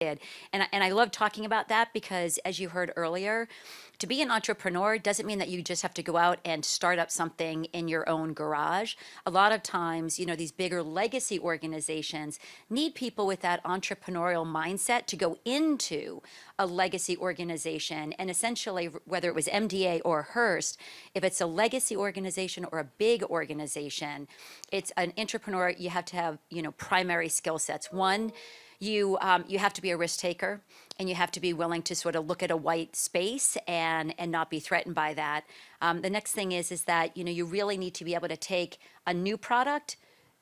did. And I love talking about that because, as you heard earlier, to be an entrepreneur doesn't mean that you just have to go out and start up something in your own garage. A lot of times, these bigger legacy organizations need people with that entrepreneurial mindset to go into a legacy organization. And essentially, whether it was MDA or Hearst, if it's a legacy organization or a big organization, it's an entrepreneur. You have to have, primary skill sets. One, you have to be a risk taker, and you have to be willing to sort of look at a white space and not be threatened by that. The next thing is that you really need to be able to take a new product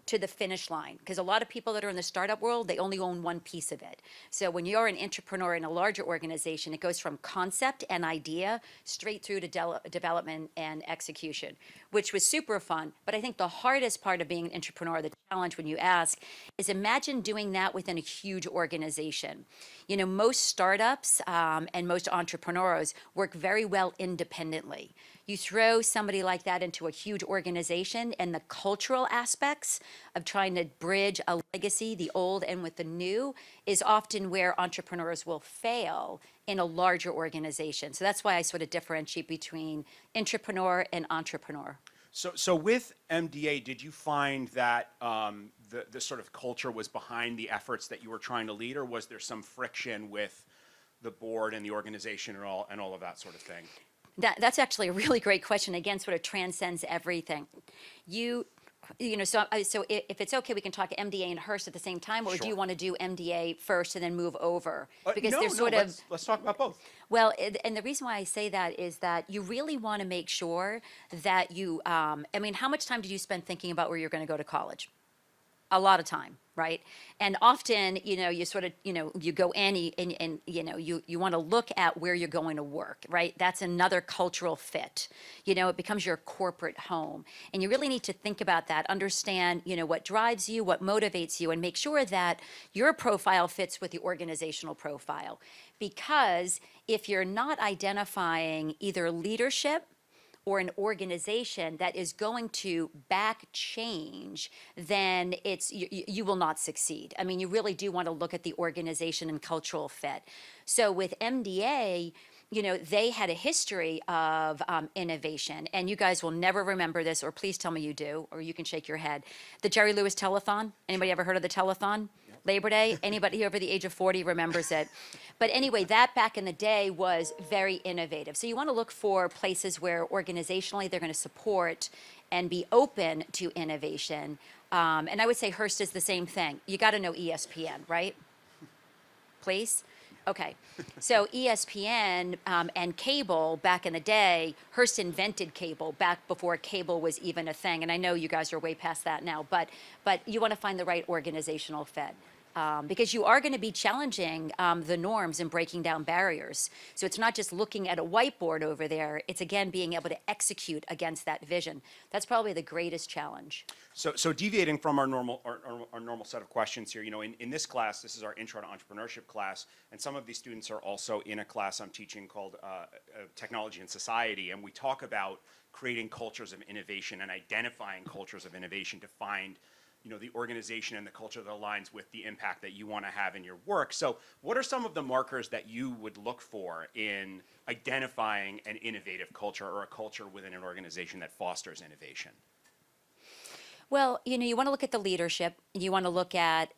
to the finish line, because a lot of people that are in the startup world, they only own one piece of it. So when you're an entrepreneur in a larger organization, it goes from concept and idea straight through to development and execution, which was super fun. But I think the hardest part of being an entrepreneur, the challenge when you ask, is imagine doing that within a huge organization. Most startups and most entrepreneurs work very well independently. You throw somebody like that into a huge organization, and the cultural aspects of trying to bridge a legacy, the old and with the new, is often where entrepreneurs will fail in a larger organization. So that's why I sort of differentiate between intrapreneur and entrepreneur. So with MDA, did you find that the sort of culture was behind the efforts that you were trying to lead, or was there some friction with the board and the organization and all of that sort of thing? That's actually a really great question. Again, sort of transcends everything. So if it's okay, we can talk MDA and Hearst at the same time, or Sure. do you want to do MDA first and then move over? Because no, they're sort of, let's talk about both. well, and the reason why I say that is that you really want to make sure that how much time did you spend thinking about where you're going to go to college? A lot of time, right? And often, you sort of, you go in and you want to look at where you're going to work, right? That's another cultural fit. It becomes your corporate home. And you really need to think about that, understand, what drives you, what motivates you, and make sure that your profile fits with the organizational profile. Because if you're not identifying either leadership or an organization that is going to back change, then you will not succeed. I mean, you really do want to look at the organization and cultural fit. So with MDA, they had a history of innovation, and you guys will never remember this, or please tell me you do, or you can shake your head. The Jerry Lewis Telethon. Anybody ever heard of the telethon? Labor Day. Anybody over the age of 40 remembers it. But anyway, that back in the day was very innovative. So you want to look for places where organizationally they're going to support and be open to innovation. And I would say Hearst is the same thing. You got to know ESPN, right? Please? Okay. So ESPN and cable back in the day, Hearst invented cable back before cable was even a thing. And I know you guys are way past that now, but you want to find the right organizational fit. Because you are going to be challenging the norms and breaking down barriers. So it's not just looking at a whiteboard over there. It's, again, being able to execute against that vision. That's probably the greatest challenge. So deviating from our normal set of questions here, in this class, this is our intro to entrepreneurship class, and some of these students are also in a class I'm teaching called Technology and Society, and we talk about creating cultures of innovation and identifying cultures of innovation to find the organization and the culture that aligns with the impact that you want to have in your work. So what are some of the markers that you would look for in identifying an innovative culture or a culture within an organization that fosters innovation? Well, you want to look at the leadership. You want to look at,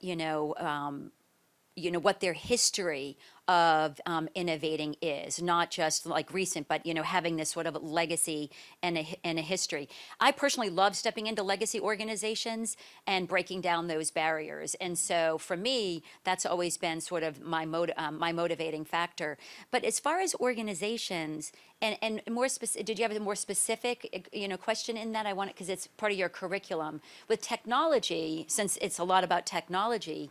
what their history of innovating is, not just like recent, but having this sort of legacy and a history. I personally love stepping into legacy organizations and breaking down those barriers, and so for me, that's always been sort of my motivating factor. But as far as organizations, and more specific, did you have a more specific question in that? I want it because it's part of your curriculum with technology, since it's a lot about technology.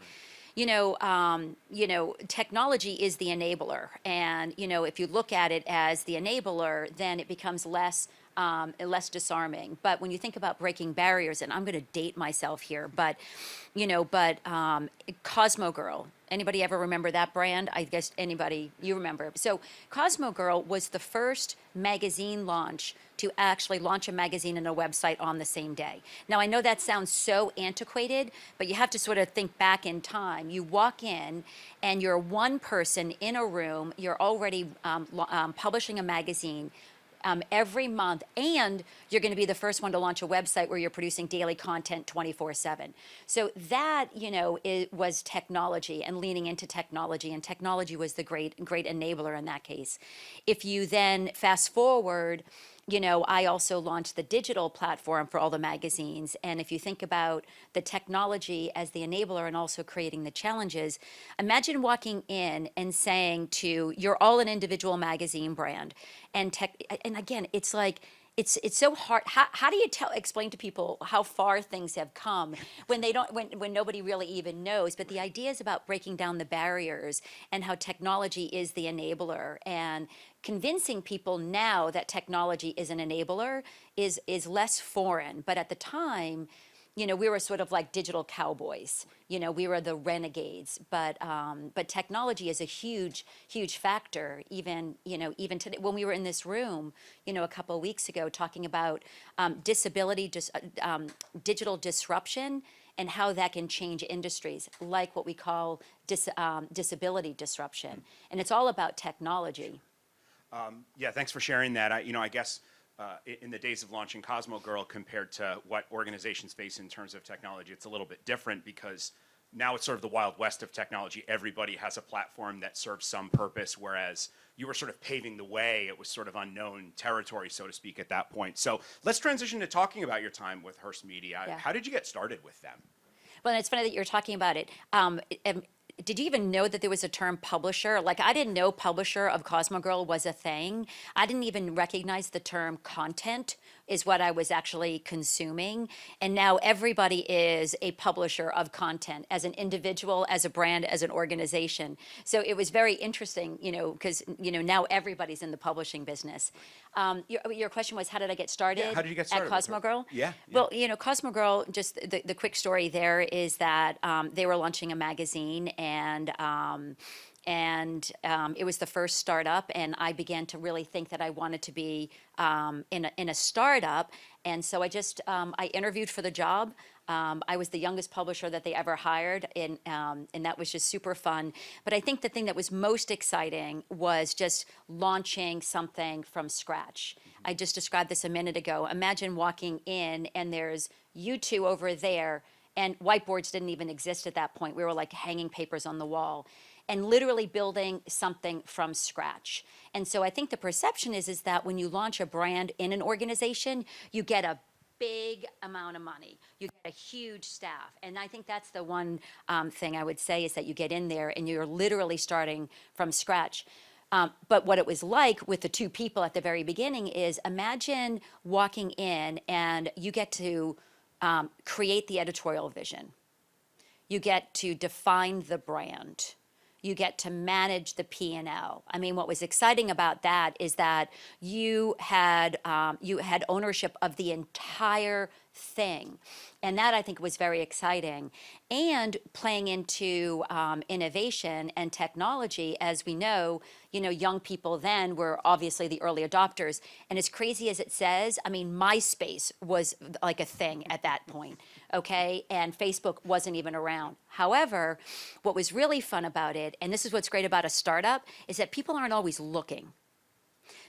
Technology is the enabler. And, if you look at it as the enabler, then it becomes less disarming. But when you think about breaking barriers, and I'm going to date myself here, but Cosmo Girl, Anybody ever remember that brand? I guess anybody, you remember. So Cosmo Girl was the first magazine launch to actually launch a magazine and a website on the same day. Now, I know that sounds so antiquated, but you have to sort of think back in time. You walk in and you're one person in a room, you're already publishing a magazine every month, and you're going to be the first one to launch a website where you're producing daily content 24/7. So that, it was technology and leaning into technology, and technology was the great enabler in that case. If you then fast forward, I also launched the digital platform for all the magazines. And if you think about the technology as the enabler and also creating the challenges, imagine walking in and saying you're all an individual magazine brand. And again, it's like, it's so hard. How do you explain to people how far things have come when they don't when nobody really even knows? But the idea is about breaking down the barriers and how technology is the enabler, and convincing people now that technology is an enabler is less foreign. But at the time, we were sort of like digital cowboys. We were the renegades. But technology is a huge factor. Even today, when we were in this room, a couple of weeks ago, talking about digital disruption and how that can change industries, like what we call disability disruption, and it's all about technology. Yeah, thanks for sharing that. I guess in the days of launching Cosmo Girl compared to what organizations face in terms of technology, it's a little bit different because now it's sort of the Wild West of technology. Everybody has a platform that serves some purpose, whereas you were sort of paving the way. It was sort of unknown territory, so to speak, at that point. So let's transition to talking about your time with Hearst Media. Yeah. How did you get started with them? Well, and it's funny that you're talking about it. Did you even know that there was a term publisher? Like, I didn't know publisher of Cosmo Girl was a thing. I didn't even recognize the term content is what I was actually consuming. And now everybody is a publisher of content, as an individual, as a brand, as an organization. So it was very interesting, because, now everybody's in the publishing business. Your question was, how did I get started? Yeah, how did you get started at with Cosmo her? Girl? Yeah. Well, Cosmo Girl, just the quick story there is that they were launching a magazine, and it was the first startup, and I began to really think that I wanted to be in a startup, and so I interviewed for the job. I was the youngest publisher that they ever hired, and that was just super fun. But I think the thing that was most exciting was just launching something from scratch. I just described this a minute ago. Imagine walking in, and there's you two over there, and whiteboards didn't even exist at that point. We were like hanging papers on the wall and literally building something from scratch. And so I think the perception is that when you launch a brand in an organization, you get a big amount of money. You get a huge staff. And I think that's the one thing I would say is that you get in there and you're literally starting from scratch. But what it was like with the two people at the very beginning is, imagine walking in and you get to create the editorial vision. You get to define the brand. You get to manage the P&L. I mean, what was exciting about that is that you had ownership of the entire thing. And that, I think, was very exciting. And playing into innovation and technology, as we know, young people then were obviously the early adopters. And as crazy as it says, I mean, MySpace was like a thing at that point, okay? And Facebook wasn't even around. However, what was really fun about it, and this is what's great about a startup, is that people aren't always looking.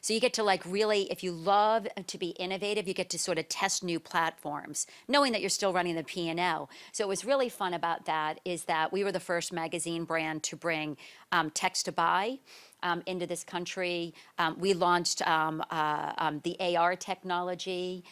So you get to really, if you love to be innovative, you get to sort of test new platforms, knowing that you're still running the P&L. So what was really fun about that is that we were the first magazine brand to bring text to buy into this country. We launched the AR technology.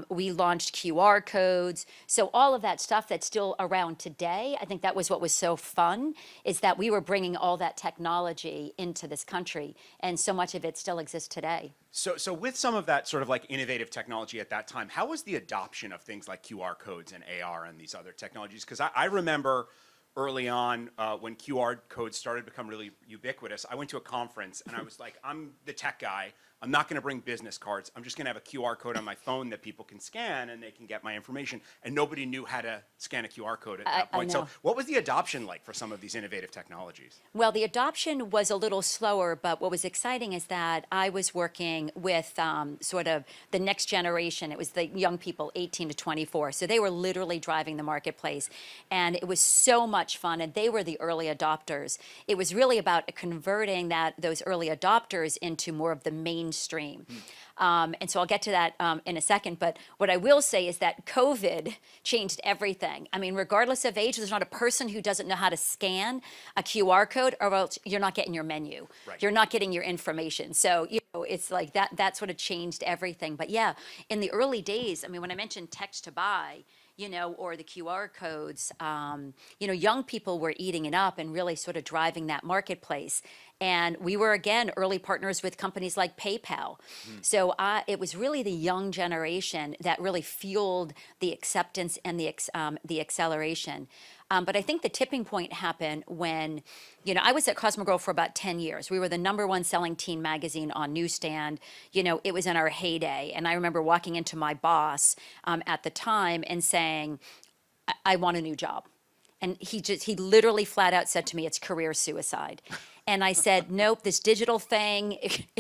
We launched QR codes. So all of that stuff that's still around today, I think that was what was so fun, is that we were bringing all that technology into this country, and so much of it still exists today. So with some of that sort of like innovative technology at that time, how was the adoption of things like QR codes and AR and these other technologies? Because I remember early on when QR codes started to become really ubiquitous, I went to a conference and I was like, I'm the tech guy. I'm not going to bring business cards. I'm just going to have a QR code on my phone that people can scan and they can get my information. And nobody knew how to scan a QR code at that point. So what was the adoption like for some of these innovative technologies? Well, the adoption was a little slower, but what was exciting is that I was working with sort of the next generation. It was the young people, 18 to 24. So they were literally driving the marketplace. And it was so much fun. And they were the early adopters. It was really about converting those early adopters into more of the mainstream. And so I'll get to that in a second. But what I will say is that COVID changed everything. I mean, regardless of age, there's not a person who doesn't know how to scan a QR code, or else you're not getting your menu. Right. You're not getting your information. So, it's like that sort of changed everything. But yeah, in the early days, I mean, when I mentioned text to buy, or the QR codes, young people were eating it up and really sort of driving that marketplace. And we were, again, early partners with companies like PayPal. So it was really the young generation that really fueled the acceptance and the acceleration. But I think the tipping point happened when, I was at Cosmo Girl for about 10 years. We were the #1 selling teen magazine on newsstand. It was in our heyday. And I remember walking into my boss at the time and saying, I want a new job. And he literally flat out said to me, it's career suicide. And I said, nope, this digital thing,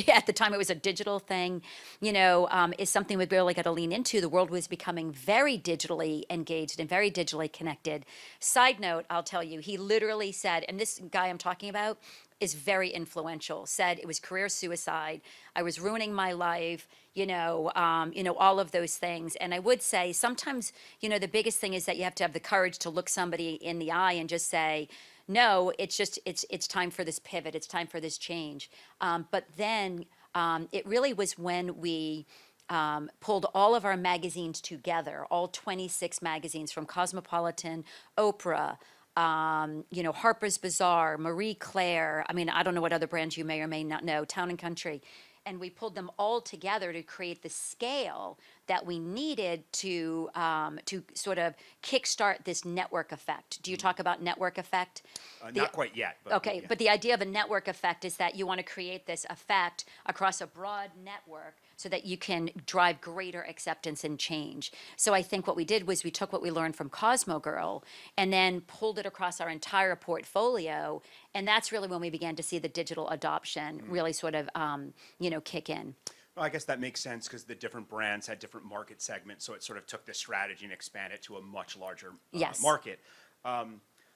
at the time it was a digital thing, is something we really got to lean into. The world was becoming very digitally engaged and very digitally connected. Side note, I'll tell you, he literally said, and this guy I'm talking about is very influential, said it was career suicide. I was ruining my life, all of those things. And I would say sometimes, the biggest thing is that you have to have the courage to look somebody in the eye and just say, no, it's time for this pivot. It's time for this change. But then it really was when we pulled all of our magazines together, all 26 magazines from Cosmopolitan, Oprah, Harper's Bazaar, Marie Claire. I mean, I don't know what other brands you may or may not know, Town and Country. And we pulled them all together to create the scale that we needed to sort of kickstart this network effect. Do you talk about network effect? Not quite yet. But okay, yeah. But the idea of a network effect is that you want to create this effect across a broad network so that you can drive greater acceptance and change. So I think what we did was we took what we learned from Cosmo Girl and then pulled it across our entire portfolio. And that's really when we began to see the digital adoption really sort of, kick in. Well, I guess that makes sense because the different brands had different market segments, so it sort of took this strategy and expanded it to a much larger market.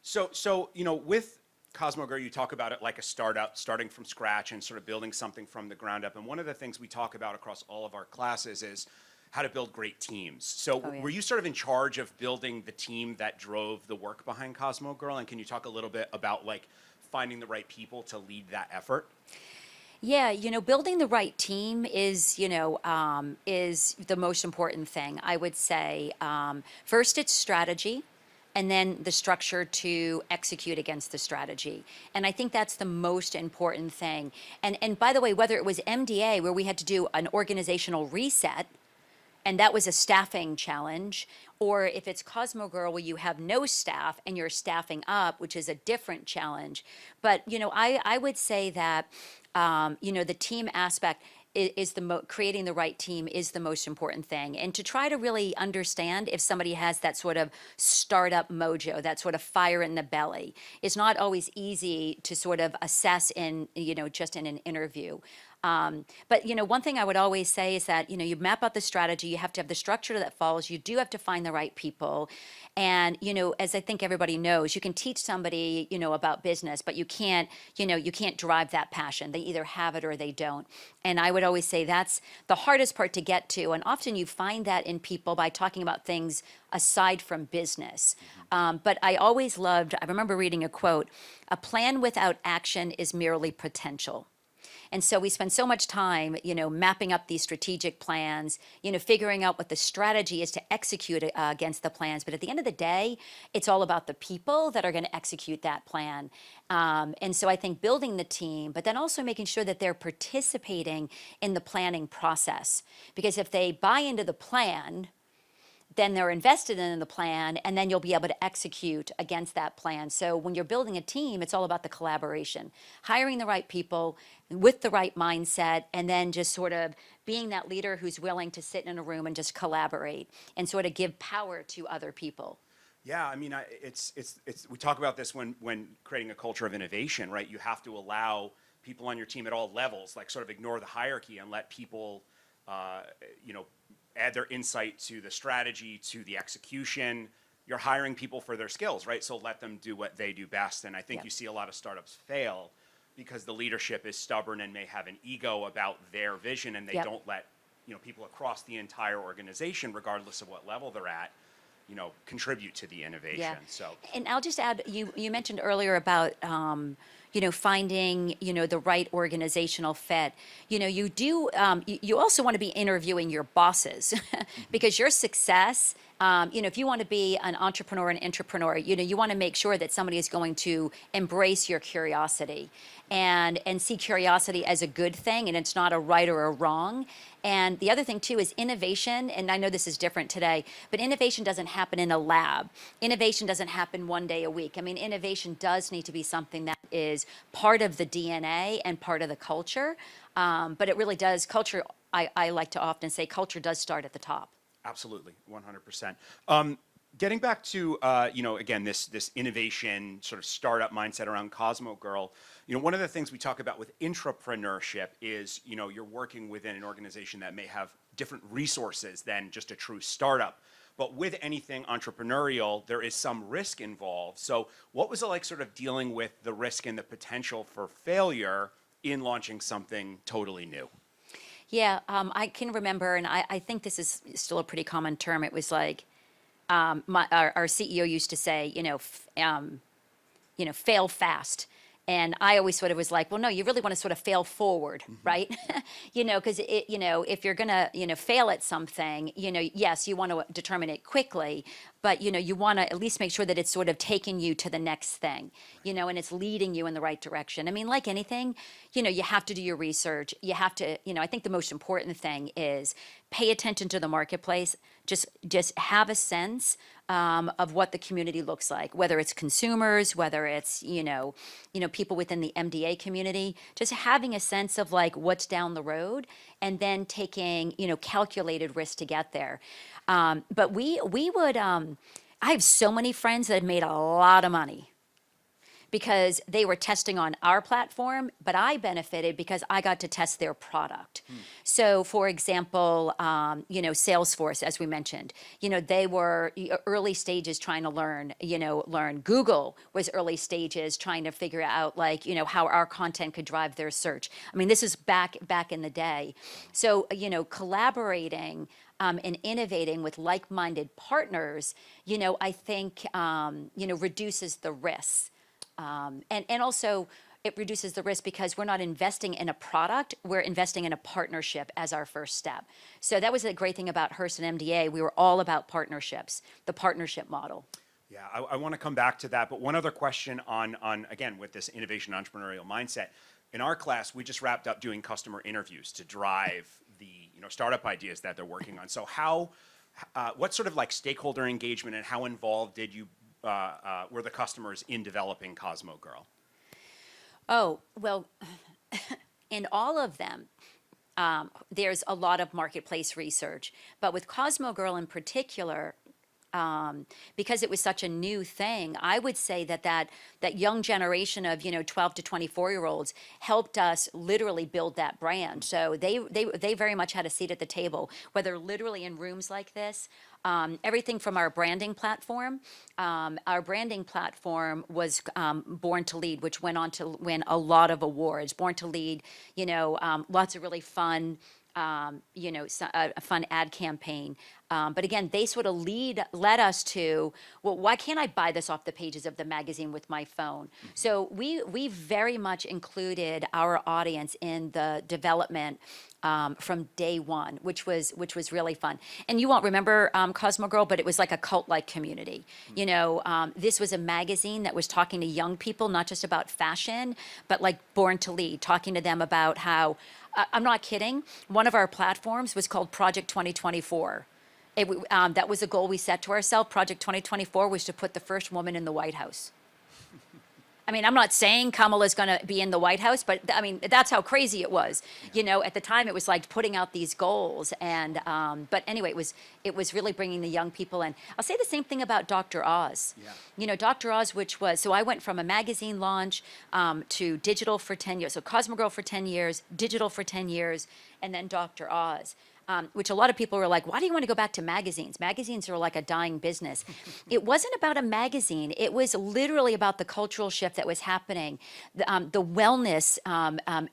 So with Cosmo Girl, you talk about it like a startup, starting from scratch and sort of building something from the ground up. And one of the things we talk about across all of our classes is how to build great teams. So were you sort of in charge of building the team that drove the work behind Cosmo Girl? And can you talk a little bit about like finding the right people to lead that effort? Yeah, building the right team is the most important thing. I would say first it's strategy, and then the structure to execute against the strategy. And I think that's the most important thing. And by the way, whether it was MDA, where we had to do an organizational reset, and that was a staffing challenge, or if it's Cosmo Girl where you have no staff and you're staffing up, which is a different challenge. But, I would say that, the team aspect is creating the right team is the most important thing. And to try to really understand if somebody has that sort of startup mojo, that sort of fire in the belly. It's not always easy to sort of assess in, just in an interview. But one thing I would always say is that you map out the strategy. You have to have the structure that follows. You do have to find the right people, and as I think everybody knows, you can teach somebody about business, but you can't drive that passion. They either have it or they don't. And I would always say that's the hardest part to get to. And often you find that in people by talking about things aside from business. But I always loved. I remember reading a quote: "A plan without action is merely potential." And so we spend so much time, mapping up these strategic plans, figuring out what the strategy is to execute against the plans. But at the end of the day, it's all about the people that are going to execute that plan. And so I think building the team, but then also making sure that they're participating in the planning process. Because if they buy into the plan, then they're invested in the plan, and then you'll be able to execute against that plan. So when you're building a team, it's all about the collaboration, hiring the right people with the right mindset, and then just sort of being that leader who's willing to sit in a room and just collaborate and sort of give power to other people. Yeah, I mean, it's we talk about this when creating a culture of innovation, right? You have to allow people on your team at all levels, like sort of ignore the hierarchy and let people, you know, add their insight to the strategy, to the execution. You're hiring people for their skills, right? So let them do what they do best. And I think Yep. you see a lot of startups fail because the leadership is stubborn and may have an ego about their vision, and they Yep. don't let, you know, people across the entire organization, regardless of what level they're at, you know, contribute to the innovation. Yeah. So And I'll just add, you mentioned earlier about, you know, finding, you know, the right organizational fit. You know, you also want to be interviewing your bosses because your success, you know, if you want to be an entrepreneur and intrapreneur, you know, you want to make sure that somebody is going to embrace your curiosity and see curiosity as a good thing, and it's not a right or a wrong. And the other thing too is innovation, and I know this is different today, but innovation doesn't happen in a lab. Innovation doesn't happen one day a week. I mean, innovation does need to be something that is part of the DNA and part of the culture. But it really does, culture, I like to often say culture does start at the top. absolutely, 100%. Getting back to, you know, again, this innovation sort of startup mindset around Cosmo Girl, you know, one of the things we talk about with intrapreneurship is, you know, you're working within an organization that may have different resources than just a true startup. But with anything entrepreneurial, there is some risk involved. So what was it like sort of dealing with the risk and the potential for failure in launching something totally new? Yeah, I can remember, and I think this is still a pretty common term. It was like, our CEO used to say, fail fast. And I always sort of was like, well, no, you really want to sort of fail forward, right? Because if you're going to, fail at something, yes, you want to determine it quickly, but, you want to at least make sure that it's sort of taking you to the next thing, and it's leading you in the right direction. I mean, like anything, you have to do your research. You have to, I think the most important thing is pay attention to the marketplace. Just have a sense of what the community looks like, whether it's consumers, whether it's, people within the MDA community, just having a sense of like what's down the road and then taking, calculated risk to get there. But we would, I have so many friends that have made a lot of money because they were testing on our platform, but I benefited because I got to test their product. So, for example, Salesforce, as we mentioned, they were early stages trying to learn. Google was early stages trying to figure out, like, how our content could drive their search. I mean, this is back in the day. So, collaborating and innovating with like-minded partners, I think, reduces the risks. And also it reduces the risk because we're not investing in a product, we're investing in a partnership as our first step. So that was the great thing about Hearst and MDA. We were all about partnerships, the partnership model. Yeah, I want to come back to that, but one other question on again, with this innovation entrepreneurial mindset. In our class, we just wrapped up doing customer interviews to drive the startup ideas that they're working on. So what sort of like stakeholder engagement and how involved did you were the customers in developing Cosmo Girl? Oh, well, in all of them, there's a lot of marketplace research. But with Cosmo Girl in particular, because it was such a new thing, I would say that young generation of 12 to 24-year-olds helped us literally build that brand. So they very much had a seat at the table, whether literally in rooms like this. Everything from our branding platform. Our branding platform was Born to Lead, which went on to win a lot of awards. Born to Lead, lots of really fun, a fun ad campaign. But again, they sort of led us to, well, why can't I buy this off the pages of the magazine with my phone? So we very much included our audience in the development from day one, which was really fun. And you won't remember Cosmo Girl, but it was like a cult-like community. This was a magazine that was talking to young people, not just about fashion, but like Born to Lead, talking to them about how, I'm not kidding, one of our platforms was called Project 2024. That was a goal we set to ourselves. Project 2024 was to put the first woman in the White House. I mean, I'm not saying Kamala's going to be in the White House, but I mean, that's how crazy it was. You know, at the time, it was like putting out these goals, and but anyway, it was really bringing the young people in. I'll say the same thing about Dr. Oz. Yeah. You know, Dr. Oz, which was, so I went from a magazine launch to digital for 10 years. So Cosmo Girl for 10 years, digital for 10 years, and then Dr. Oz. Which a lot of people were like, why do you want to go back to magazines? Magazines are like a dying business. It wasn't about a magazine. It was literally about the cultural shift that was happening, the wellness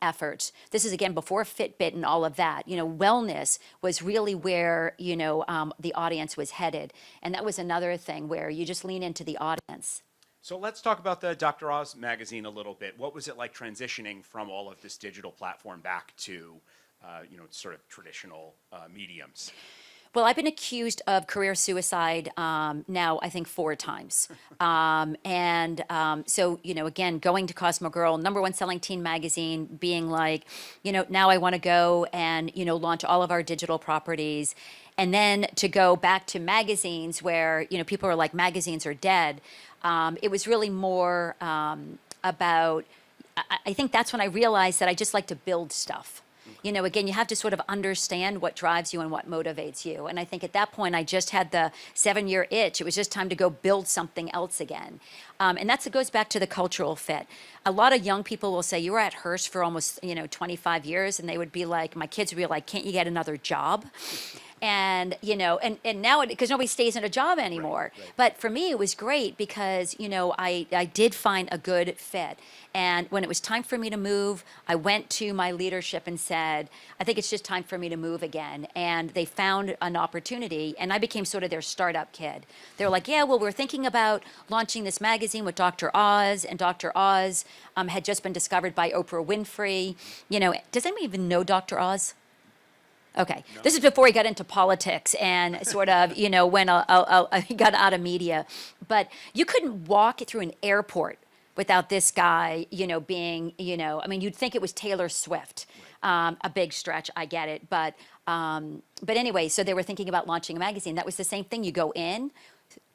efforts. This is, again, before Fitbit and all of that. You know, wellness was really where, you know, the audience was headed. And that was another thing where you just lean into the audience. So let's talk about the Dr. Oz magazine a little bit. What was it like transitioning from all of this digital platform back to you know, sort of traditional mediums? Well, I've been accused of career suicide now, I think, 4 times. So, you know, again, going to Cosmo Girl, #1 selling teen magazine, being like, you know, now I want to go and, you know, launch all of our digital properties. And then to go back to magazines where, you know, people are like, magazines are dead. It was really more about, I think that's when I realized that I just like to build stuff. You know, again, you have to sort of understand what drives you and what motivates you. And I think at that point, I just had the 7-year itch. It was just time to go build something else again. And it goes back to the cultural fit. A lot of young people will say, you were at Hearst for almost, you know, 25 years. And they would be like, my kids would be like, can't you get another job? And, you know, and now, because nobody stays in a job anymore. Right. But for me, it was great because, you know, I did find a good fit. And when it was time for me to move, I went to my leadership and said, I think it's just time for me to move again. And they found an opportunity, and I became sort of their startup kid. They were like, yeah, well, we're thinking about launching this magazine with Dr. Oz, and Dr. Oz had just been discovered by Oprah Winfrey. You know, does anyone even know Dr. Oz? Okay. No. This is before he got into politics and sort of, you know, when he got out of media. But you couldn't walk through an airport without this guy, you know, being, you know, I mean, you'd think it was Taylor Swift. Right. A big stretch, I get it. But anyway, so they were thinking about launching a magazine. That was the same thing. You go in,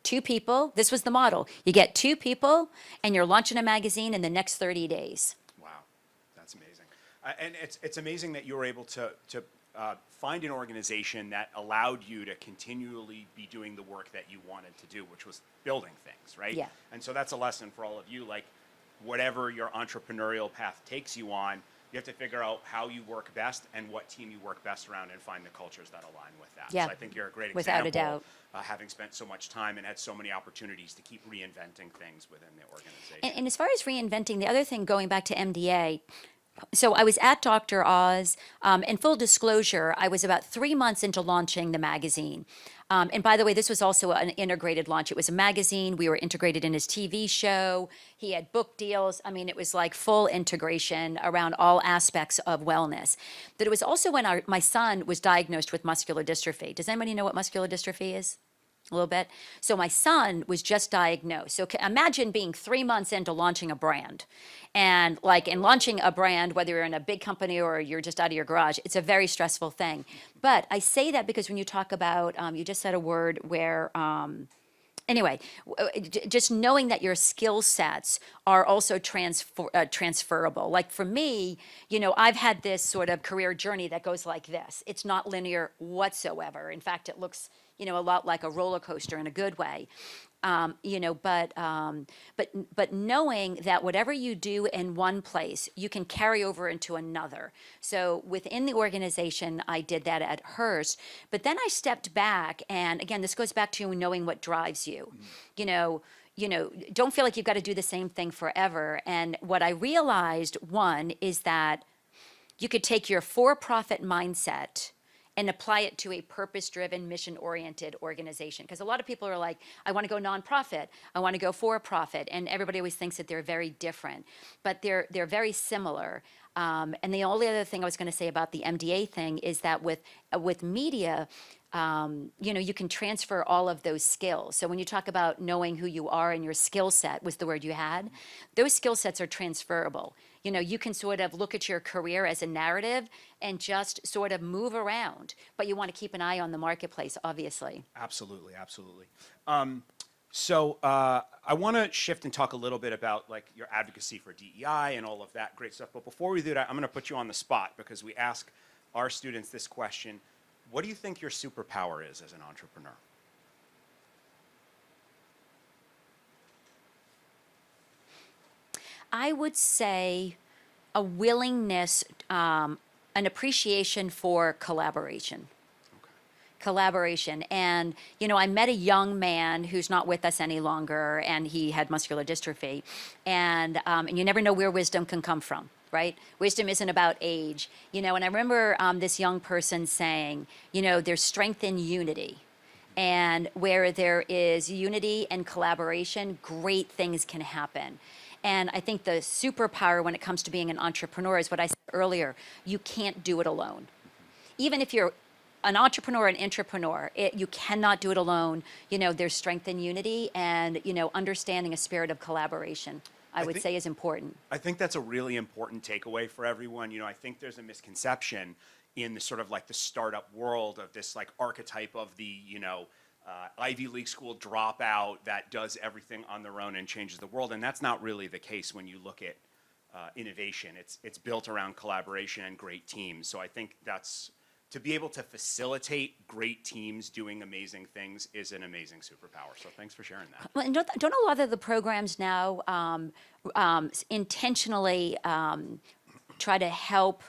2 people. This was the model. You get 2 people, and you're launching a magazine in the next 30 days. Wow. That's amazing. And it's amazing that you were able to find an organization that allowed you to continually be doing the work that you wanted to do, which was building things, right? Yeah. And so that's a lesson for all of you. Like, whatever your entrepreneurial path takes you on, you have to figure out how you work best and what team you work best around and find the cultures that align with that. Yeah. So I think you're a great Without example, a doubt. Having spent so much time and had so many opportunities to keep reinventing things within the organization. And as far as reinventing, the other thing, going back to MDA, so I was at Dr. Oz. In full disclosure, I was about 3 months into launching the magazine. And by the way, this was also an integrated launch. It was a magazine. We were integrated in his TV show. He had book deals. I mean, it was like full integration around all aspects of wellness. But it was also when my son was diagnosed with muscular dystrophy. Does anybody know what muscular dystrophy is? A little bit. So my son was just diagnosed. So imagine being 3 months into launching a brand. And like in launching a brand, whether you're in a big company or you're just out of your garage, it's a very stressful thing. But I say that because when you talk about, you just said a word where, anyway, just knowing that your skill sets are also transferable. Like for me, you know, I've had this sort of career journey that goes like this. It's not linear whatsoever. In fact, it looks, you know, a lot like a roller coaster in a good way. You know, but knowing that whatever you do in one place, you can carry over into another. So within the organization, I did that at Hearst, but then I stepped back, and again, this goes back to knowing what drives you. You know, don't feel like you've got to do the same thing forever. And what I realized, one, is that you could take your for-profit mindset and apply it to a purpose-driven, mission-oriented organization. Because a lot of people are like, I want to go nonprofit, I want to go for-profit, and everybody always thinks that they're very different, but they're very similar. And the only other thing I was going to say about the MDA thing is that with media, you can transfer all of those skills. So when you talk about knowing who you are and your skill set was the word you had, those skill sets are transferable. You can sort of look at your career as a narrative and just sort of move around, but you want to keep an eye on the marketplace, obviously. Absolutely, absolutely. I want to shift and talk a little bit about like your advocacy for DEI and all of that great stuff. But before we do that, I'm going to put you on the spot because we ask our students this question. What do you think your superpower is as an entrepreneur? I would say a willingness, an appreciation for collaboration. Collaboration. And, I met a young man who's not with us any longer, and he had muscular dystrophy. And you never know where wisdom can come from, right? Wisdom isn't about age. And I remember this young person saying, there's strength in unity. And where there is unity and collaboration, great things can happen. And I think the superpower when it comes to being an entrepreneur is what I said earlier. You can't do it alone. Even if you're an entrepreneur, an intrapreneur, you cannot do it alone. There's strength in unity, and, understanding a spirit of collaboration, I would say, is important. I think that's a really important takeaway for everyone. I think there's a misconception in the sort of like the startup world of this like archetype of the, Ivy League school dropout that does everything on their own and changes the world. And that's not really the case when you look at innovation. It's built around collaboration and great teams. So I think that's, to be able to facilitate great teams doing amazing things is an amazing superpower. So thanks for sharing that. Well, and don't a lot of the programs now intentionally try to help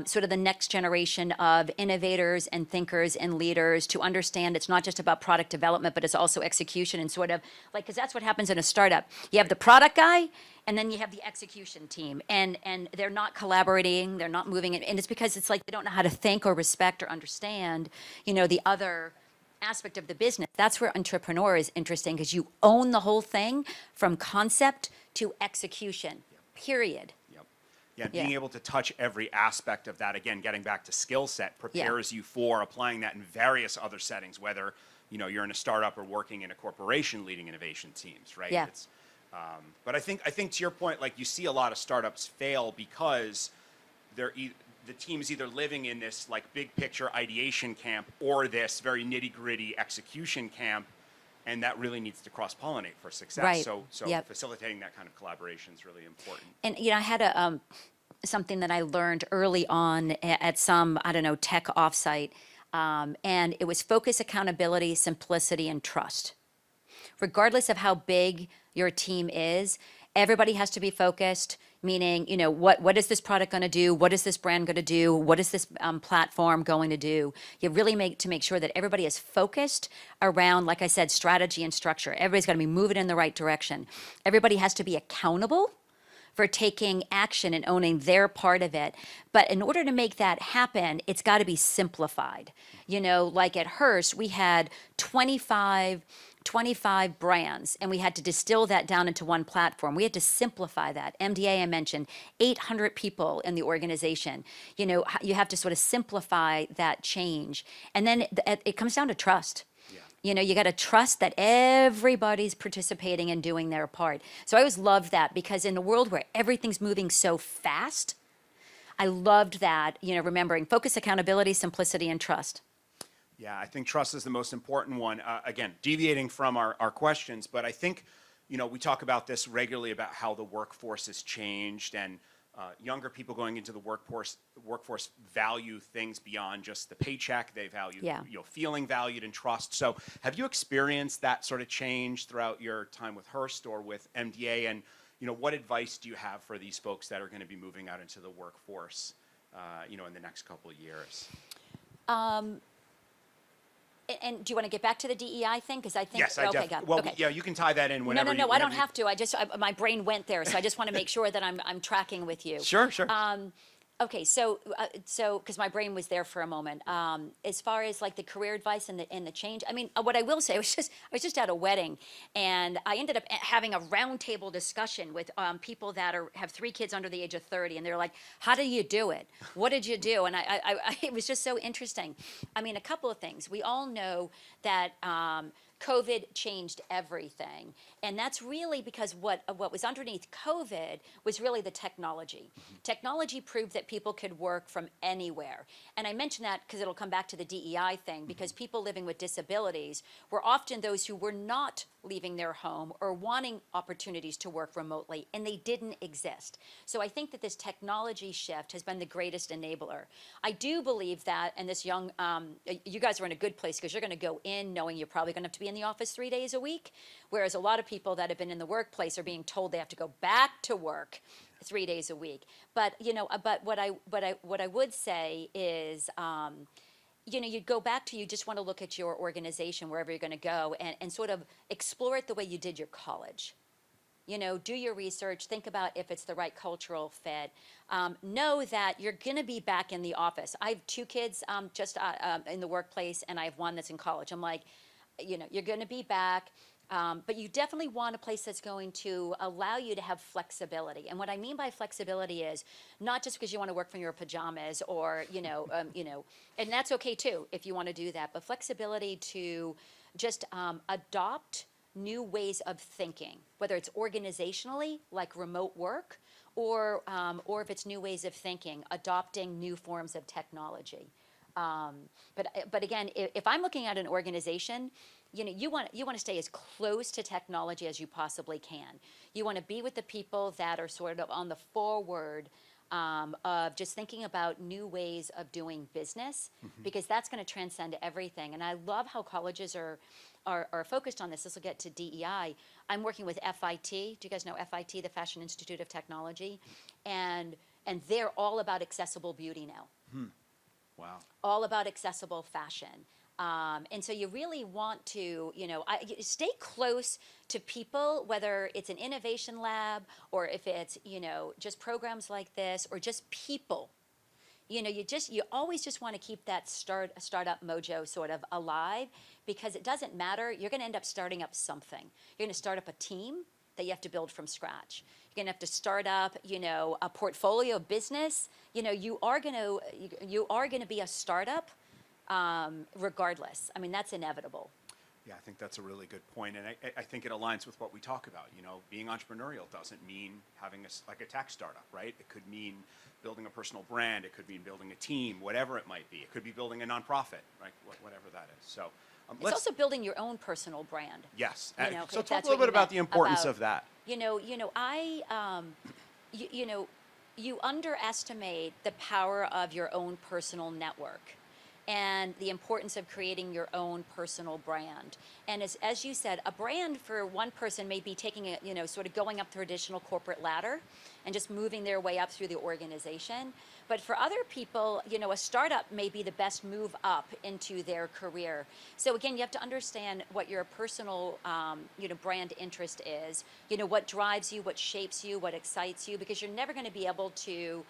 sort of the next generation of innovators and thinkers and leaders to understand it's not just about product development, but it's also execution and sort of like, because that's what happens in a startup. You have the product guy, and then you have the execution team, and they're not collaborating, they're not moving it, and it's because it's like they don't know how to think or respect or understand, the other aspect of the business. That's where entrepreneur is interesting, because you own the whole thing from concept to execution, period. Yeah, being able to touch every aspect of that, again, getting back to skill set, prepares you for applying that in various other settings, whether you're in a startup or working in a corporation leading innovation teams, right? Yeah. But I think to your point, like you see a lot of startups fail because the team is either living in this like big picture ideation camp or this very nitty gritty execution camp, and that really needs to cross-pollinate for success. Right. So facilitating that kind of collaboration is really important. And I had something that I learned early on at some, tech offsite, and it was focus, accountability, simplicity, and trust. Regardless of how big your team is, everybody has to be focused, meaning, what is this product going to do? What is this brand going to do? What is this platform going to do? You really make sure that everybody is focused around, like I said, strategy and structure. Everybody's got to be moving in the right direction. Everybody has to be accountable for taking action and owning their part of it. But in order to make that happen, it's got to be simplified. Like at Hearst, we had 25 brands, and we had to distill that down into one platform. We had to simplify that. MDA, I mentioned, 800 people in the organization. You have to sort of simplify that change. And then it comes down to trust. You got to trust that everybody's participating and doing their part. So I always loved that, because in a world where everything's moving so fast, I loved that, remembering focus, accountability, simplicity, and trust. Yeah, I think trust is the most important one. Again, deviating from our questions, but I think, we talk about this regularly about how the workforce has changed, and younger people going into the workforce value things beyond just the paycheck. They value, feeling valued and trust. So have you experienced that sort of change throughout your time with Hearst or with MDA? And, what advice do you have for these folks that are going to be moving out into the workforce, in the next couple of years? And do you want to get back to the DEI thing? Because I think yes, I okay, definitely. Well, okay. Yeah, you can tie that in whenever. No, I don't have to. My brain went there, so I just want to make sure that I'm tracking with you. Sure. Okay, because my brain was there for a moment. As far as like the career advice and the change, I mean, what I will say I was just at a wedding, and I ended up having a roundtable discussion with people that have 3 kids under the age of 30, and they're like, "How do you do it? What did you do?" And it was just so interesting. I mean, a couple of things. We all know that. COVID changed everything. And that's really because what was underneath COVID was really the technology. Technology proved that people could work from anywhere. And I mention that because it'll come back to the DEI thing, because people living with disabilities were often those who were not leaving their home or wanting opportunities to work remotely, and they didn't exist. So I think that this technology shift has been the greatest enabler. I do believe that, and this young, you guys are in a good place because you're going to go in knowing you're probably going to have to be in the office 3 days a week, whereas a lot of people that have been in the workplace are being told they have to go back to work 3 days a week. But but what I would say is, you go back to, you just want to look at your organization wherever you're going to go and sort of explore it the way you did your college. Do your research, think about if it's the right cultural fit. Know that you're going to be back in the office. I have 2 kids just in the workplace, and I have one that's in college. I'm like, you're going to be back. But you definitely want a place that's going to allow you to have flexibility. And what I mean by flexibility is not just because you want to work from your pajamas or, and that's okay too if you want to do that, but flexibility to just adopt new ways of thinking, whether it's organizationally, like remote work, or if it's new ways of thinking, adopting new forms of technology. But again, if I'm looking at an organization, you want to stay as close to technology as you possibly can. You want to be with the people that are sort of on the forward of just thinking about new ways of doing business, because that's going to transcend everything. And I love how colleges are focused on this. This will get to DEI. I'm working with FIT. Do you guys know FIT, the Fashion Institute of Technology? And they're all about accessible beauty now. Wow. All about accessible fashion. And so you really want to, stay close to people, whether it's an innovation lab or if it's, just programs like this or just people. You always just want to keep that startup mojo sort of alive, because it doesn't matter. You're going to end up starting up something. You're going to start up a team that you have to build from scratch. You're going to have to start up, a portfolio of business. You are going to be a startup. Regardless. I mean, that's inevitable. Yeah, I think that's a really good point, and I think it aligns with what we talk about. Being entrepreneurial doesn't mean having a tech startup, right? It could mean building a personal brand. It could mean building a team, whatever it might be. It could be building a nonprofit, right? Whatever that is. So it's also building your own personal brand. Yes. So talk a little bit about the importance of that. You underestimate the power of your own personal network and the importance of creating your own personal brand. And as you said, a brand for one person may be taking a, sort of going up the traditional corporate ladder and just moving their way up through the organization. But for other people, a startup may be the best move up into their career. So again, you have to understand what your personal, brand interest is, what drives you, what shapes you, what excites you, because you're never going to be able to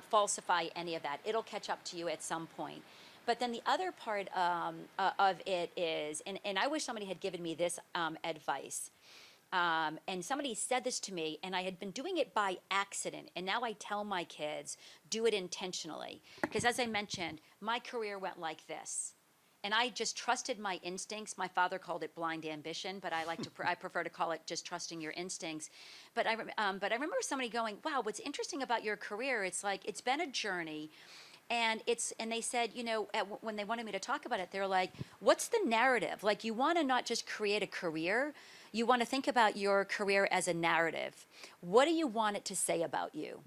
falsify any of that. It'll catch up to you at some point. But then the other part of it is, and I wish somebody had given me this advice, and somebody said this to me, and I had been doing it by accident, and now I tell my kids, do it intentionally. Because as I mentioned, my career went like this. And I just trusted my instincts. My father called it blind ambition, but I prefer to call it just trusting your instincts. But I remember somebody going, wow, what's interesting about your career, it's like, it's been a journey. And they said, when they wanted me to talk about it, they're like, what's the narrative? Like, you want to not just create a career, you want to think about your career as a narrative. What do you want it to say about you?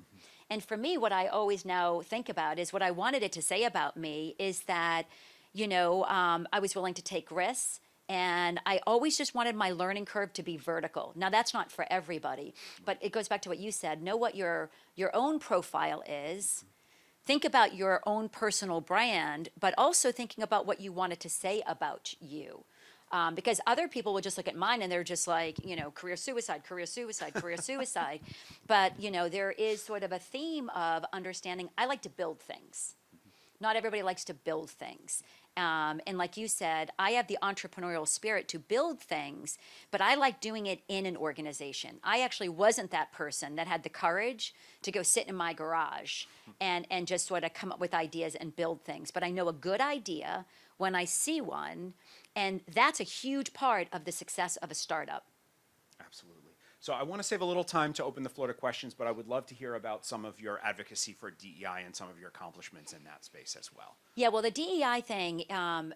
And for me, what I always now think about is what I wanted it to say about me is that, I was willing to take risks. And I always just wanted my learning curve to be vertical. Now, that's not for everybody, but it goes back to what you said. Know what your own profile is. Think about your own personal brand, but also thinking about what you wanted to say about you. Because other people will just look at mine and they're just like, career suicide, career suicide, career suicide. But, there is sort of a theme of understanding I like to build things. Not everybody likes to build things. And like you said, I have the entrepreneurial spirit to build things, but I like doing it in an organization. I actually wasn't that person that had the courage to go sit in my garage and just sort of come up with ideas and build things. But I know a good idea when I see one, and that's a huge part of the success of a startup. Absolutely. So I want to save a little time to open the floor to questions, but I would love to hear about some of your advocacy for DEI and some of your accomplishments in that space as well. Yeah, well, the DEI thing,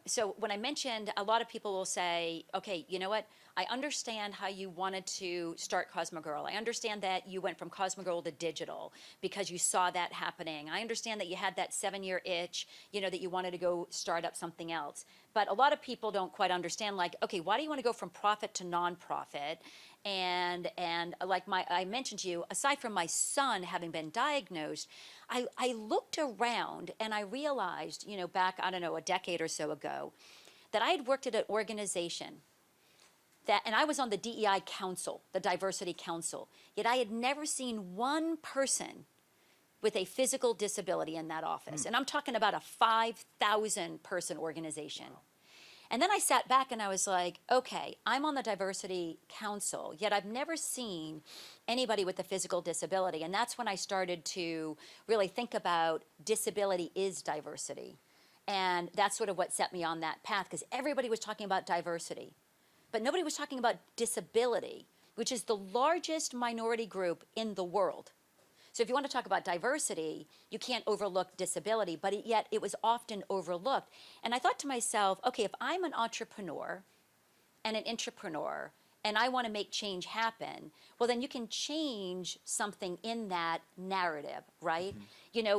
so when I mentioned, a lot of people will say, okay, you know what? I understand how you wanted to start Cosmogirl. I understand that you went from Cosmogirl to digital because you saw that happening. I understand that you had that 7-year itch, that you wanted to go start up something else. But a lot of people don't quite understand, like, okay, why do you want to go from profit to nonprofit? And like I mentioned to you, aside from my son having been diagnosed, I looked around and I realized, back, I don't know, a decade or so ago, that I had worked at an organization and I was on the DEI council, the diversity council, yet I had never seen one person with a physical disability in that office. And I'm talking about a 5,000 person organization. Wow. And then I sat back and I was like, okay, I'm on the diversity council, yet I've never seen anybody with a physical disability. And that's when I started to really think about disability is diversity. And that's sort of what set me on that path, because everybody was talking about diversity, but nobody was talking about disability, which is the largest minority group in the world. So if you want to talk about diversity, you can't overlook disability, but yet it was often overlooked. And I thought to myself, okay, if I'm an entrepreneur and an intrapreneur and I want to make change happen, well, then you can change something in that narrative, right?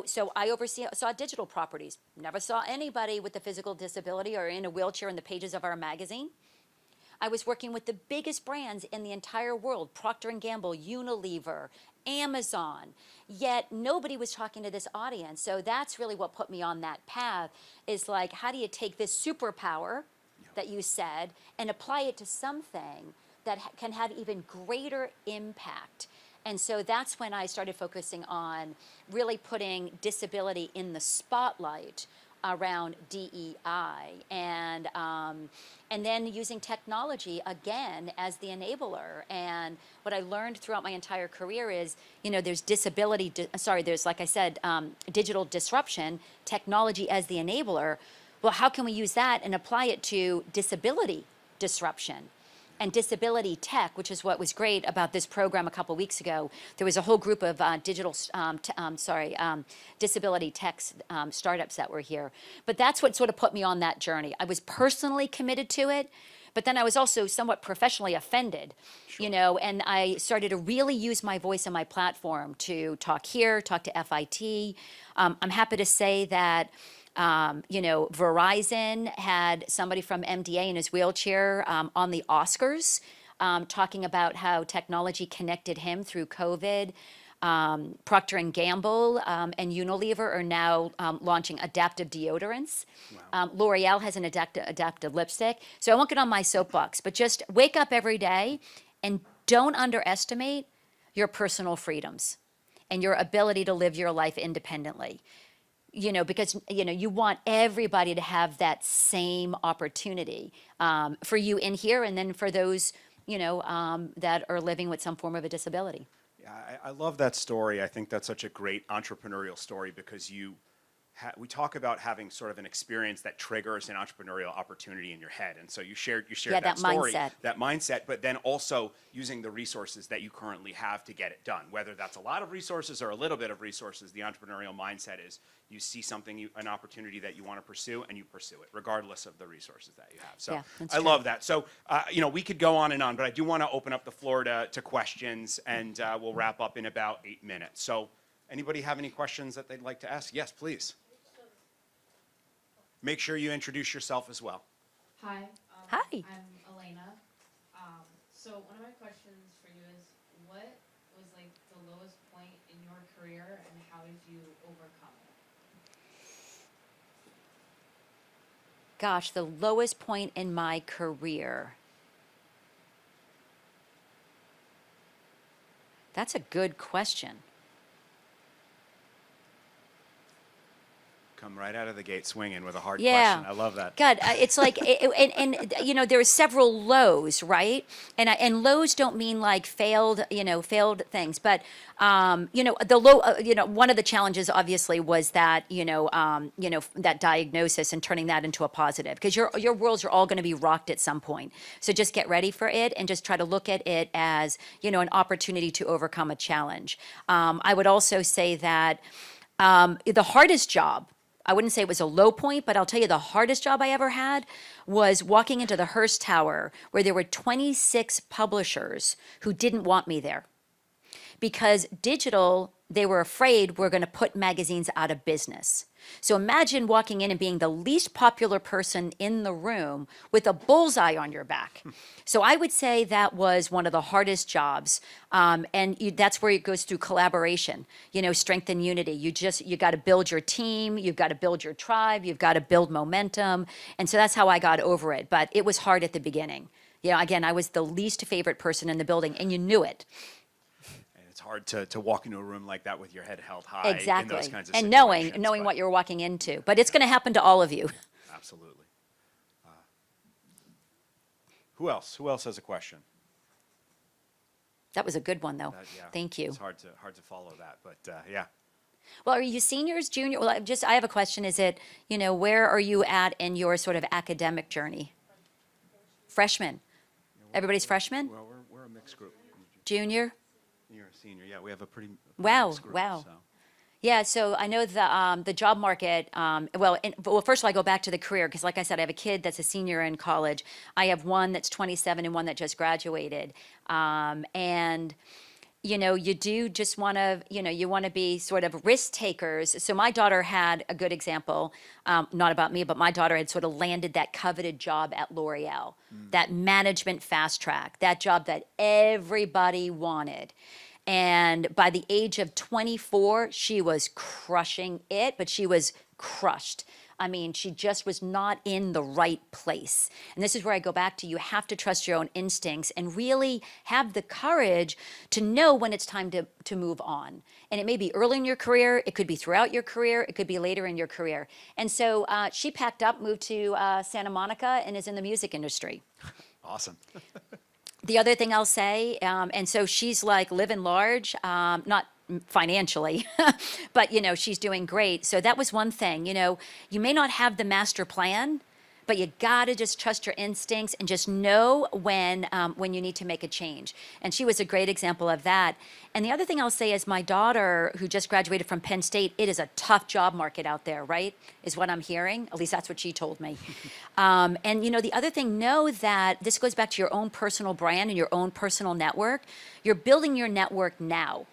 So I saw digital properties. Never saw anybody with a physical disability or in a wheelchair in the pages of our magazine. I was working with the biggest brands in the entire world, Procter & Gamble, Unilever, Amazon, yet nobody was talking to this audience. So that's really what put me on that path, is like, how do you take this superpower that you said and apply it to something that can have even greater impact? And so that's when I started focusing on really putting disability in the spotlight around DEI, and then using technology again as the enabler. And what I learned throughout my entire career is, there's there's, like I said, digital disruption, technology as the enabler. Well, how can we use that and apply it to disability disruption? And disability tech, which is what was great about this program a couple weeks ago. There was a whole group of disability tech startups that were here. But that's what sort of put me on that journey. I was personally committed to it, but then I was also somewhat professionally offended, and I started to really use my voice and my platform to talk here, talk to FIT. I'm happy to say that Verizon had somebody from MDA in his wheelchair on the Oscars talking about how technology connected him through COVID. Procter & Gamble and Unilever are now launching adaptive deodorants. Wow. L'Oreal has an adaptive lipstick. So I won't get on my soapbox, but just wake up every day and don't underestimate your personal freedoms and your ability to live your life independently. Because, you want everybody to have that same opportunity for you in here, and then for those, that are living with some form of a disability. Yeah, I love that story. I think that's such a great entrepreneurial story, because we talk about having sort of an experience that triggers an entrepreneurial opportunity in your head. And so you shared that story, that mindset, but then also using the resources that you currently have to get it done. Whether that's a lot of resources or a little bit of resources, the entrepreneurial mindset is you see something, an opportunity that you want to pursue, and you pursue it, regardless of the resources that you have. So yeah, I love that. So, we could go on and on, but I do want to open up the floor to questions, and we'll wrap up in about 8 minutes. So anybody have any questions that they'd like to ask? Yes, please. Make sure you introduce yourself as well. Hi. Hi. I'm Elena. So one of my questions for you is, what was like the lowest point in your career, and how did you overcome Gosh, the lowest point in my career. That's a good question. Come right out of the gate swinging with a hard Yeah. question. I love that. God, it's like, you know, there were several lows, right? And lows don't mean like failed, you know, failed things, but you know, the low, you know, one of the challenges obviously was that, you know, that diagnosis and turning that into a positive, because your worlds are all going to be rocked at some point. So just get ready for it and just try to look at it as, you know, an opportunity to overcome a challenge. I would also say that the hardest job, I wouldn't say it was a low point, but I'll tell you the hardest job I ever had was walking into the Hearst Tower where there were 26 publishers who didn't want me there. Because digital, they were afraid we're going to put magazines out of business. So imagine walking in and being the least popular person in the room with a bullseye on your back. So I would say that was one of the hardest jobs. That's where it goes through collaboration, you know, strength and unity. You got to build your team, you've got to build your tribe, you've got to build momentum. And so that's how I got over it. But it was hard at the beginning. You know, again, I was the least favorite person in the building, and you knew it. It's hard to walk into a room like that with your head held high Exactly. in those kinds of And situations. knowing but what you're walking into. But it's going to happen to all of you. Absolutely. Who else? Who else has a question? That was a good one, though. Yeah, Thank you. It's hard to follow that, but yeah. Well, are you seniors, junior? Well, I have a question. Is it, you know, where are you at in your sort of academic journey? Freshmen. Everybody's freshmen? Well, we're a mixed group. Junior? You're a senior. Yeah, we have a pretty Wow, mixed group. wow. So. Yeah, so I know the job market. Well, first of all, I go back to the career because, like I said, I have a kid that's a senior in college. I have one that's 27 and one that just graduated. And you know, you do just want to, you know, you want to be sort of risk takers. So my daughter had a good example, not about me, but my daughter had sort of landed that coveted job at L'Oreal, that management fast track, that job that everybody wanted. And by the age of 24, she was crushing it, but she was crushed. I mean, she just was not in the right place. And this is where I go back to you have to trust your own instincts and really have the courage to know when it's time to move on. And it may be early in your career, it could be throughout your career, it could be later in your career. And so she packed up, moved to Santa Monica, and is in the music industry. Awesome. The other thing I'll say, and so she's like living large, not financially, but you know, she's doing great. So that was one thing, you know, you may not have the master plan, but you gotta just trust your instincts and just know when you need to make a change. And she was a great example of that. And the other thing I'll say is my daughter, who just graduated from Penn State, it is a tough job market out there, right? Is what I'm hearing. At least that's what she told me. And you know, the other thing, know that this goes back to your own personal brand and your own personal network. You're building your network now.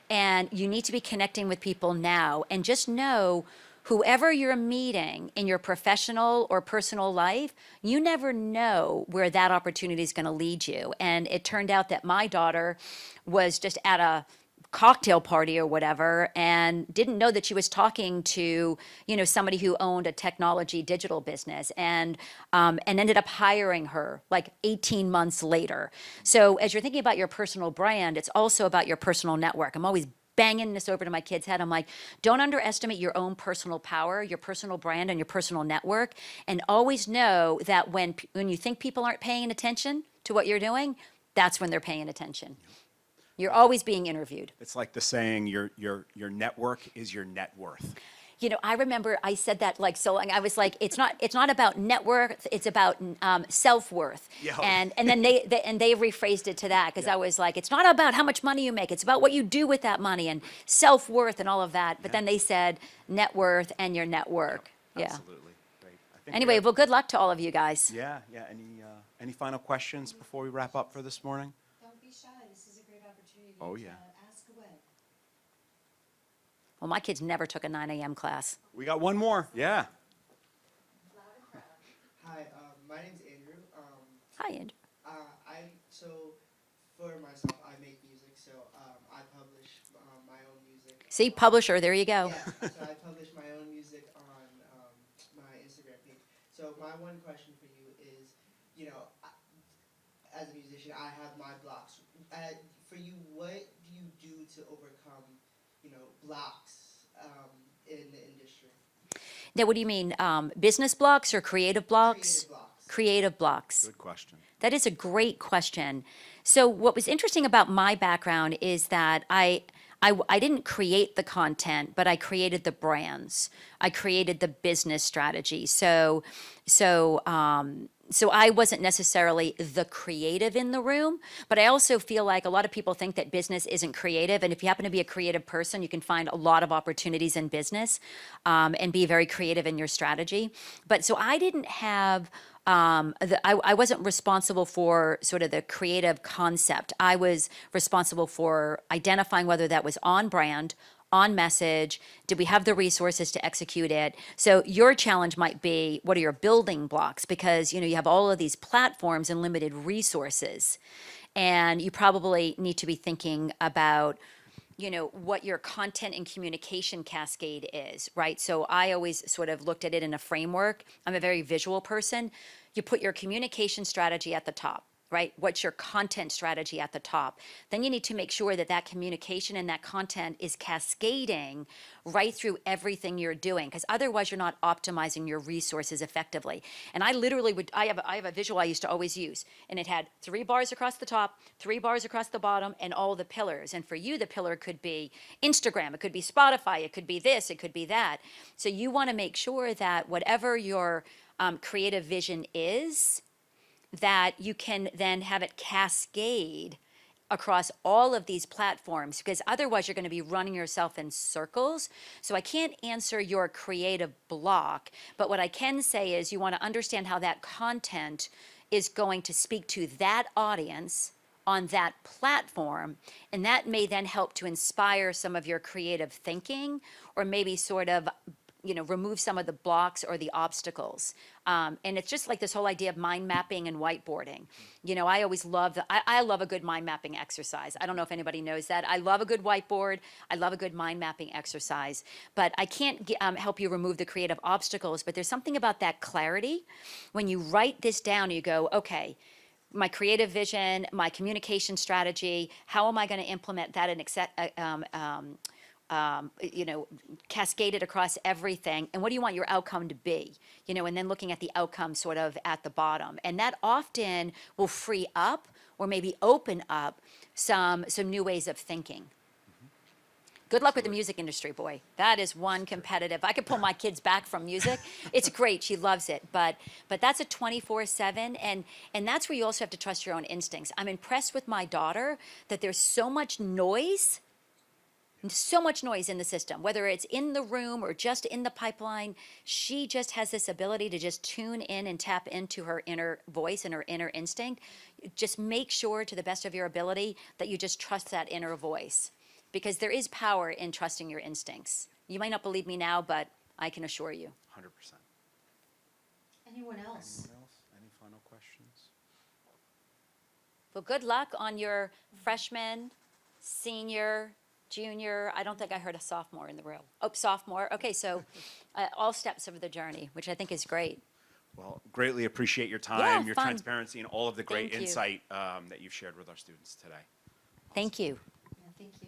And you need to be connecting with people now. And just know whoever you're meeting in your professional or personal life, you never know where that opportunity is going to lead you. And it turned out that my daughter was just at a cocktail party or whatever and didn't know that she was talking to, you know, somebody who owned a technology digital business and ended up hiring her like 18 months later. So as you're thinking about your personal brand, it's also about your personal network. I'm always banging this over to my kids' head. I'm like, don't underestimate your own personal power, your personal brand, and your personal network. And always know that when you think people aren't paying attention to what you're doing, that's when they're paying attention. You're always being interviewed. It's like the saying, your network is your net worth. You know, I remember I said that like so long. I was like, it's not about net worth, it's about self-worth. Yeah. And then they rephrased it to that because I was like, it's not about how much money you make, it's about what you do with that money and self-worth and all of that. But then they said net worth and your network. Yeah. Absolutely. Great. I think Anyway, well, good luck to all of you guys. Yeah. Any final questions before we wrap up for this morning? Don't be shy. This is a great opportunity Oh, to yeah. ask away. Well, my kids never took a 9 a.m. class. We got one more. Yeah. Hi, my name's Andrew. Hi, Andrew. For myself, I make music, so I publish my own music. See, publisher, there you go. Yeah, so I publish my own music on my Instagram page. So my one question for you is, you know, as a musician, I have my blocks. For you, what do you do to overcome, you know, blocks in the industry? Now, what do you mean, business blocks or creative blocks? Creative blocks. Creative blocks. Good question. That is a great question. So, what was interesting about my background is that I didn't create the content, but I created the brands. I created the business strategy. So I wasn't necessarily the creative in the room, but I also feel like a lot of people think that business isn't creative. And if you happen to be a creative person, you can find a lot of opportunities in business and be very creative in your strategy. But so I didn't have I wasn't responsible for sort of the creative concept. I was responsible for identifying whether that was on brand, on message, did we have the resources to execute it? So your challenge might be, what are your building blocks? Because, you know, you have all of these platforms and limited resources. And you probably need to be thinking about, you know, what your content and communication cascade is, right? So I always sort of looked at it in a framework. I'm a very visual person. You put your communication strategy at the top, right? What's your content strategy at the top? Then you need to make sure that that communication and that content is cascading right through everything you're doing, because otherwise you're not optimizing your resources effectively. And I literally would, I have a visual I used to always use, and it had 3 bars across the top, 3 bars across the bottom, and all the pillars. And for you, the pillar could be Instagram, it could be Spotify, it could be this, it could be that. So you want to make sure that whatever your creative vision is, that you can then have it cascade across all of these platforms, because otherwise you're going to be running yourself in circles. So I can't answer your creative block, but what I can say is you want to understand how that content is going to speak to that audience on that platform, and that may then help to inspire some of your creative thinking, or maybe sort of, you know, remove some of the blocks or the obstacles. And it's just like this whole idea of mind mapping and whiteboarding. You know, I always love, I love a good mind mapping exercise. I don't know if anybody knows that. I love a good whiteboard. I love a good mind mapping exercise. But I can't help you remove the creative obstacles, but there's something about that clarity. When you write this down, you go, okay, my creative vision, my communication strategy, how am I going to implement that and you know, cascade it across everything, and what do you want your outcome to be, you know, and then looking at the outcome sort of at the bottom, and that often will free up or maybe open up some new ways of thinking. Good luck with the music industry, boy. That is one competitive. I could pull my kids back from music. It's great. She loves it. But that's a 24/7, and that's where you also have to trust your own instincts. I'm impressed with my daughter that there's so much noise in the system, whether it's in the room or just in the pipeline. She just has this ability to just tune in and tap into her inner voice and her inner instinct. Just make sure to the best of your ability that you just trust that inner voice, because there is power in trusting your instincts. You might not believe me now, but I can assure you. 100%. Anyone else? Anyone else? Any final questions? Well, good luck on your freshman, senior, junior. I don't think I heard a sophomore in the room. Oh, sophomore. Okay, so all steps of the journey, which I think is great. Well, greatly appreciate your time, Yeah, your fun. transparency, and all of the great Thank you. insight that you've shared with our students today. Thank you. Yeah, thank you.